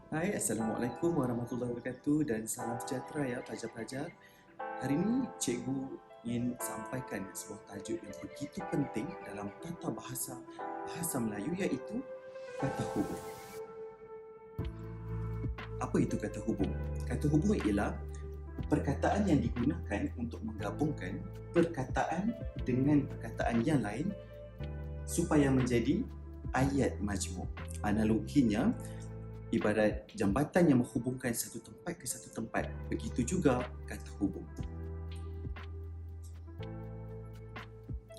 Hai, Assalamualaikum warahmatullahi wabarakatuh dan salam sejahtera ya pelajar-pelajar. Hari ini cikgu ingin sampaikan sebuah tajuk yang begitu penting dalam tata bahasa Melayu iaitu kata hubung. Apa itu kata hubung? Kata hubung ialah perkataan yang digunakan untuk menggabungkan perkataan dengan perkataan yang lain supaya menjadi ayat majmuk. Analoginya, ibarat jambatan yang menghubungkan satu tempat ke satu tempat. Begitu juga kata hubung.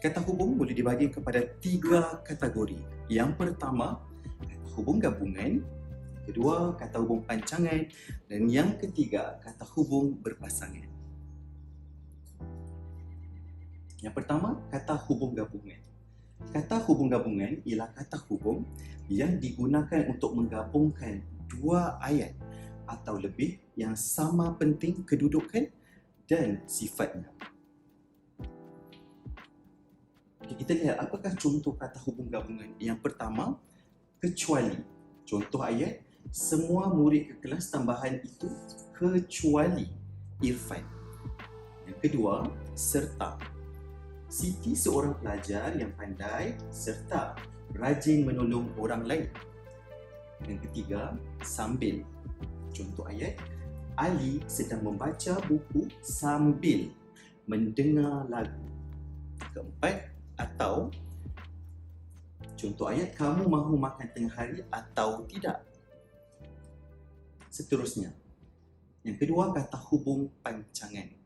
Kata hubung boleh dibagi kepada 3 kategori. Yang pertama, kata hubung gabungan. Kedua, kata hubung pancangan. Dan yang ketiga, kata hubung berpasangan. Yang pertama, kata hubung gabungan. Kata hubung gabungan ialah kata hubung yang digunakan untuk menggabungkan 2 ayat atau lebih yang sama penting kedudukan dan sifatnya. Kita lihat apakah contoh kata hubung gabungan. Yang pertama, kecuali. Contoh ayat, semua murid ke kelas tambahan itu kecuali Irfan. Yang kedua, serta. Siti seorang pelajar yang pandai serta rajin menolong orang lain. Yang ketiga, sambil. Contoh ayat, Ali sedang membaca buku sambil mendengar lagu. Keempat, atau. Contoh ayat, kamu mahu makan tengah hari atau tidak. Seterusnya. Yang kedua, kata hubung pancangan.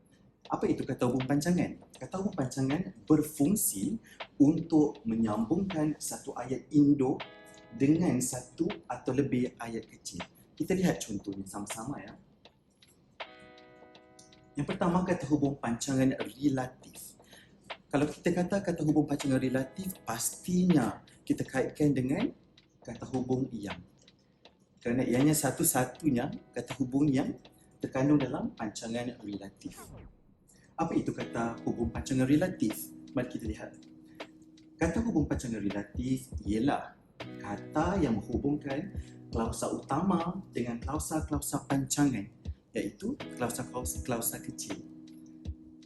Apa itu kata hubung pancangan? Kata hubung pancangan berfungsi untuk menyambungkan satu ayat induk dengan satu atau lebih ayat kecil. Kita lihat contohnya sama-sama ya. Yang pertama, kata hubung pancangan relatif. Kalau kita kata hubung pancangan relatif, pastinya kita kaitkan dengan kata hubung yang. Kerana ianya satu-satunya kata hubung yang terkandung dalam pancangan relatif. Apa itu kata hubung pancangan relatif? Mari kita lihat. Kata hubung pancangan relatif ialah kata yang menghubungkan klausa utama dengan klausa-klausa pancangan, iaitu klausa-klausa kecil.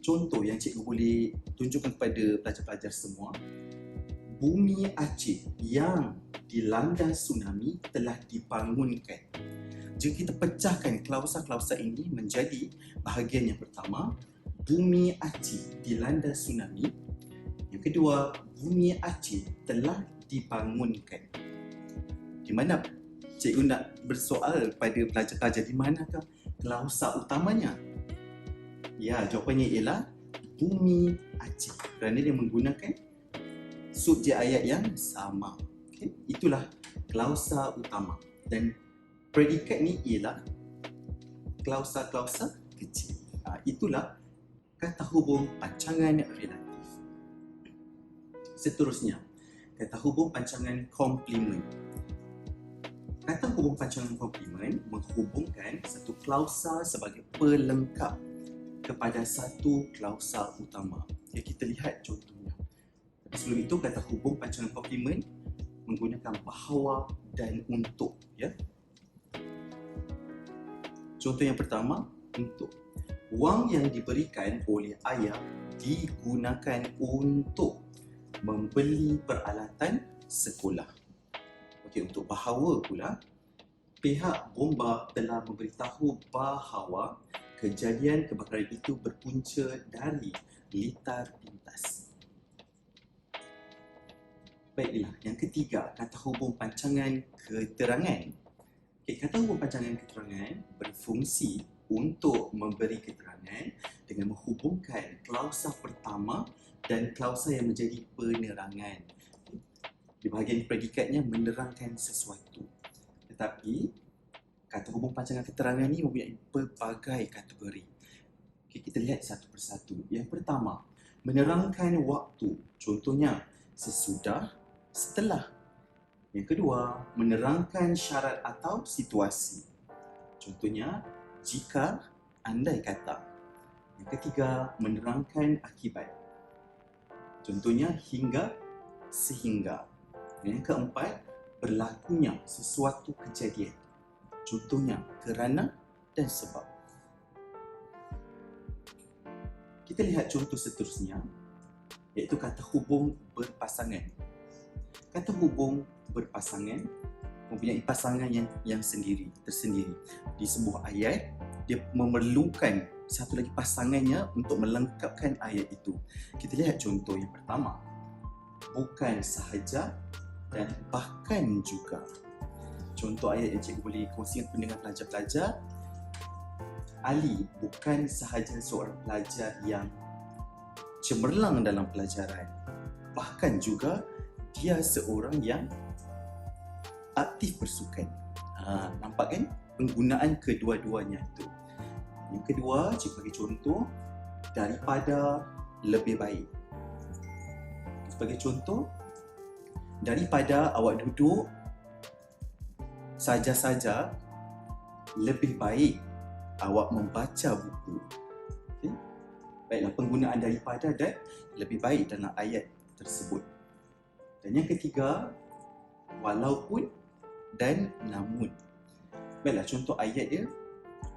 Contoh yang cikgu boleh tunjukkan kepada pelajar-pelajar semua, bumi Aceh yang dilanda tsunami telah dibangunkan. Jika kita pecahkan klausa-klausa ini menjadi bahagian yang pertama, bumi Aceh dilanda tsunami. Yang kedua, bumi Aceh telah dibangunkan. Di mana cikgu nak bersoal pada pelajar-pelajar, di manakah klausa utamanya? Ya, jawapannya ialah bumi Aceh kerana dia menggunakan subjek ayat yang sama. Okay? Itulah klausa utama. Dan predikat ni ialah klausa-klausa kecil. Itulah kata hubung pancangan relatif. Seterusnya, kata hubung pancangan komplement. Kata hubung pancangan komplement menghubungkan satu klausa sebagai pelengkap kepada satu klausa utama. Ya, kita lihat contohnya. Sebelum itu, kata hubung pancangan komplement menggunakan bahawa dan untuk. Ya. Contoh yang pertama, untuk. Wang yang diberikan oleh ayah digunakan untuk membeli peralatan sekolah. Okey, untuk bahawa pula, pihak bomba telah memberitahu bahawa kejadian kebakaran itu berpunca dari litar pintas. Baiklah, yang ketiga, kata hubung pancangan keterangan. Okay, kata hubung pancangan keterangan berfungsi untuk memberi keterangan dengan menghubungkan klausa pertama dan klausa yang menjadi penerangan. Di bahagian predikatnya menerangkan sesuatu. Tetapi kata hubung pancangan keterangan ini mempunyai pelbagai kategori. Okay, kita lihat satu persatu. Yang pertama, menerangkan waktu. Contohnya, sesudah, setelah. Yang kedua, menerangkan syarat atau situasi. Contohnya, jika, andai kata. Yang ketiga, menerangkan akibat. Contohnya, hingga, sehingga. Yang keempat, berlakunya sesuatu kejadian. Contohnya, kerana dan sebab. Kita lihat contoh seterusnya, iaitu kata hubung berpasangan. Kata hubung berpasangan mempunyai pasangan yang tersendiri. Di sebuah ayat, dia memerlukan satu lagi pasangannya untuk melengkapkan ayat itu. Kita lihat contoh yang pertama. Bukan sahaja dan bahkan juga. Contoh ayat yang cikgu boleh kongsikan dengan pelajar-pelajar. Ali bukan sahaja seorang pelajar yang cemerlang dalam pelajaran, bahkan juga dia seorang yang aktif bersukan. Nampak kan penggunaan kedua-duanya itu. Yang kedua, cikgu bagi contoh, daripada lebih baik. Sebagai contoh, daripada awak duduk saja-saja, lebih baik awak membaca buku. Okay? Baiklah, penggunaan daripada dan lebih baik dalam ayat tersebut. Dan yang ketiga, walaupun dan namun. Baiklah, contoh ayat dia,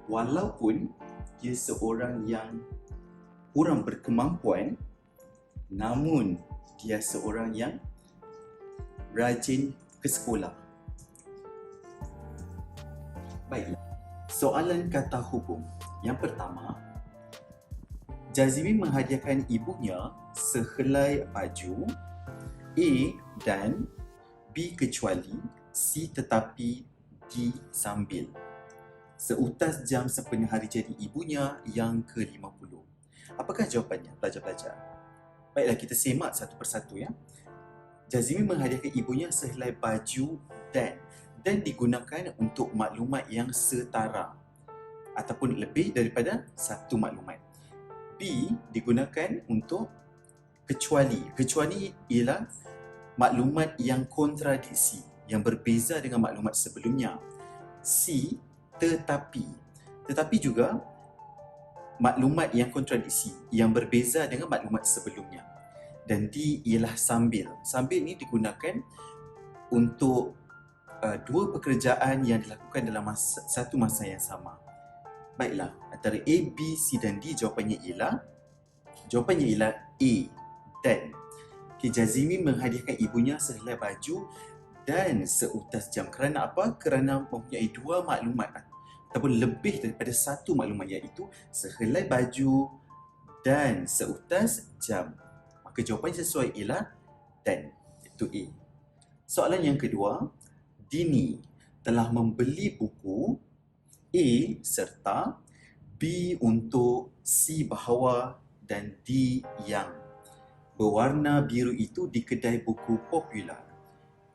walaupun dia seorang yang kurang berkemampuan, namun dia seorang yang rajin ke sekolah. Baiklah, soalan kata hubung. Yang pertama, Jazimi menghadiahkan ibunya sehelai baju, A dan B kecuali, C tetapi, D sambil. Seutas jam sempena hari jadi ibunya yang ke-50. Apakah jawapannya, pelajar-pelajar? Baiklah, kita semak satu persatu ya. Jazimi menghadiahkan ibunya sehelai baju dan digunakan untuk maklumat yang setara ataupun lebih daripada satu maklumat. B digunakan untuk kecuali. Kecuali ialah maklumat yang kontradiksi, yang berbeza dengan maklumat sebelumnya. C tetapi. Tetapi juga maklumat yang kontradiksi, yang berbeza dengan maklumat sebelumnya. Dan D ialah sambil. Sambil ini digunakan untuk dua pekerjaan yang dilakukan dalam satu masa yang sama. Baiklah, antara A, B, C dan D jawapannya ialah A dan. Jazimi menghadiahkan ibunya sehelai baju dan seutas jam. Kerana apa? Kerana mempunyai dua maklumat ataupun lebih daripada satu maklumat, iaitu sehelai baju dan seutas jam. Maka jawapan sesuai ialah dan, iaitu A. Soalan yang kedua, Dini telah membeli buku A serta, B untuk, C bahawa dan D yang berwarna biru itu di kedai buku popular.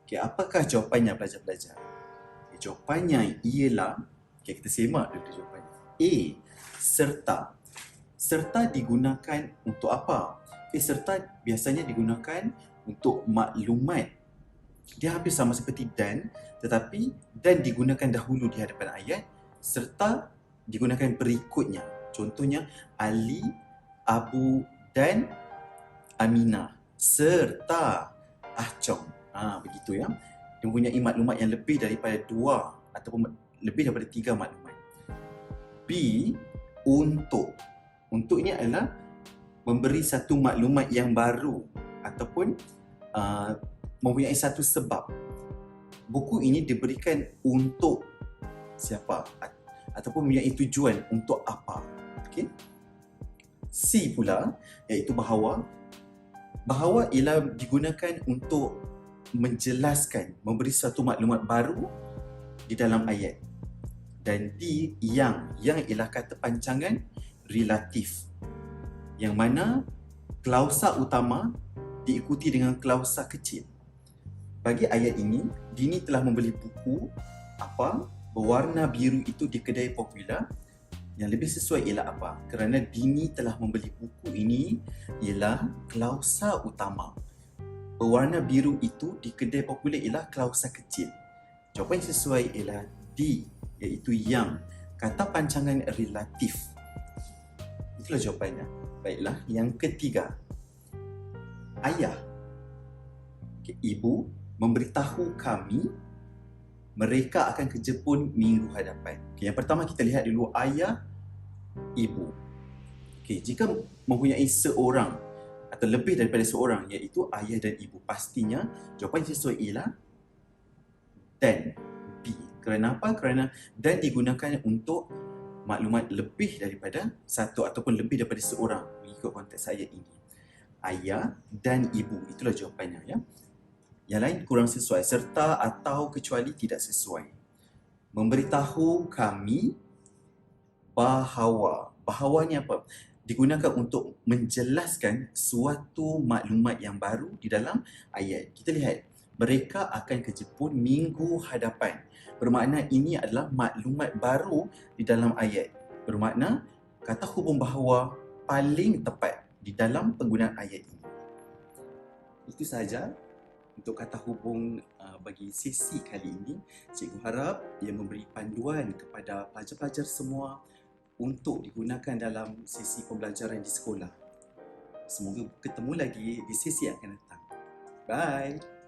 Okay, apakah jawapannya, pelajar-pelajar? Okay, jawapannya ialah, kita semak dulu jawapannya. A serta. Serta digunakan untuk apa? Serta biasanya digunakan untuk maklumat. Dia hampir sama seperti dan, tetapi dan digunakan dahulu di hadapan ayat, serta digunakan berikutnya. Contohnya, Ali, Abu dan Aminah serta Ahcong. Begitu ya. Dia mempunyai maklumat yang lebih daripada dua ataupun lebih daripada tiga maklumat. B, untuk. Untuk ini adalah memberi satu maklumat yang baru ataupun mempunyai satu sebab. Buku ini diberikan untuk siapa ataupun mempunyai tujuan untuk apa. Okay? C pula, iaitu bahawa. Bahawa ialah digunakan untuk menjelaskan, memberi satu maklumat baru di dalam ayat. Dan D, yang ialah kata pancangan relatif, yang mana klausa utama diikuti dengan klausa kecil. Bagi ayat ini, Dini telah membeli buku berwarna biru itu di kedai popular. Yang lebih sesuai ialah apa? Kerana Dini telah membeli buku ini ialah klausa utama. Berwarna biru itu di kedai popular ialah klausa kecil. Jawapan yang sesuai ialah D, iaitu yang, kata pancangan relatif. Itulah jawapannya. Baiklah, yang ketiga. Ayah, ibu memberitahu kami Mereka akan ke Jepun minggu hadapan. Okay, yang pertama kita lihat dulu ayah, ibu. Okay, jika mempunyai seorang atau lebih daripada seorang, iaitu ayah dan ibu, pastinya jawapan sesuai ialah dan B. Kerana apa? Kerana dan digunakan untuk maklumat lebih daripada satu ataupun lebih daripada seorang mengikut konteks ayat ini. Ayah dan ibu, itulah jawapannya ya. Yang lain kurang sesuai, serta atau kecuali tidak sesuai. Memberitahu kami bahawa. Bahawa ni apa? Digunakan untuk menjelaskan suatu maklumat yang baru di dalam ayat. Kita lihat, mereka akan ke Jepun minggu hadapan. Bermakna ini adalah maklumat baru di dalam ayat. Bermakna kata hubung bahawa paling tepat di dalam penggunaan ayat ini. Itu sahaja untuk kata hubung bagi sesi kali ini. Cikgu harap ia memberi panduan kepada pelajar-pelajar semua untuk digunakan dalam sesi pembelajaran di sekolah. Semoga ketemu lagi di sesi yang akan datang. Bye!